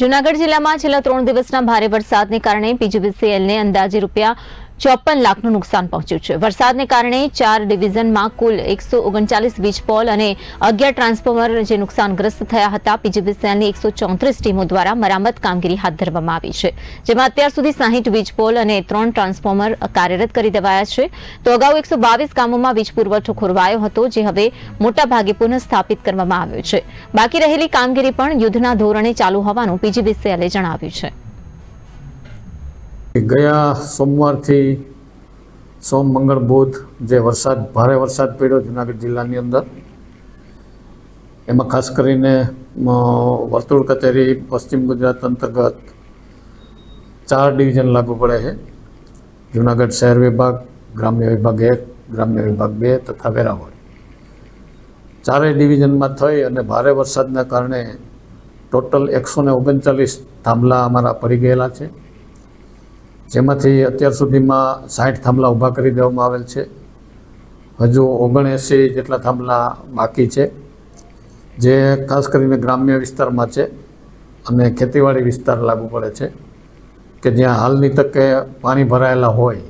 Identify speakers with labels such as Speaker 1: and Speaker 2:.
Speaker 1: જૂનાગઢ જિલ્લામાં છેલ્લા 3 દિવસના ભારે વરસાદને કારણે પીજીવીસીએલને અંદાજે ₹54 લાખનું નુકસાન પહોંચ્યું છે। વરસાદને કારણે 4 ડિવિઝનમાં કુલ 139 વીજ પોલ અને 11 ટ્રાન્સફોર્મર જે નુકસાનગ્રસ્ત થયા હતા। પીજીવીસીએલની 134 ટીમો દ્વારા મરામત કામગીરી હાથ ધરવામાં આવી છે, જેમાં અત્યાર સુધી 60 વીજ પોલ અને 3 ટ્રાન્સફોર્મર કાર્યરત કરી દેવાયા છે। તો અગાઉ 122 ગામોમાં વીજ પુરવઠો ખોરવાયો હતો, જે હવે મોટાભાગે પુનઃ સ્થાપિત કરવામાં આવ્યો છે। બાકી રહેલી કામગીરી પણ યુદ્ધના ધોરણે ચાલુ હોવાનું પીજીવીસીએલે જણાવ્યું છે।
Speaker 2: ગયા સોમવારથી સોમ મંગળ બુધ જે ભારે વરસાદ પડ્યો જૂનાગઢ જિલ્લાની અંદર, એમાં ખાસ કરીને વર્તુળ કચેરી પશ્ચિમ ગુજરાત અંતર્ગત 4 ડિવિઝન લાગુ પડે છે: જૂનાગઢ શહેર વિભાગ, ગ્રામ્ય વિભાગ 1, ગ્રામ્ય વિભાગ 2 તથા વેરાવળ। 4 ડિવિઝનમાં થઈ અને ભારે વરસાદના કારણે ટોટલ 139 થાંભલા અમારા પડી ગયેલા છે, જેમાંથી અત્યાર સુધીમાં 60 થાંભલા ઊભા કરી દેવામાં આવેલ છે। હજુ 79 જેટલા થાંભલા બાકી છે, જે ખાસ કરીને ગ્રામ્ય વિસ્તારમાં છે અને ખેતીવાડી વિસ્તાર લાગુ પડે છે, કે જ્યાં હાલની તકે પાણી ભરાયેલા હોય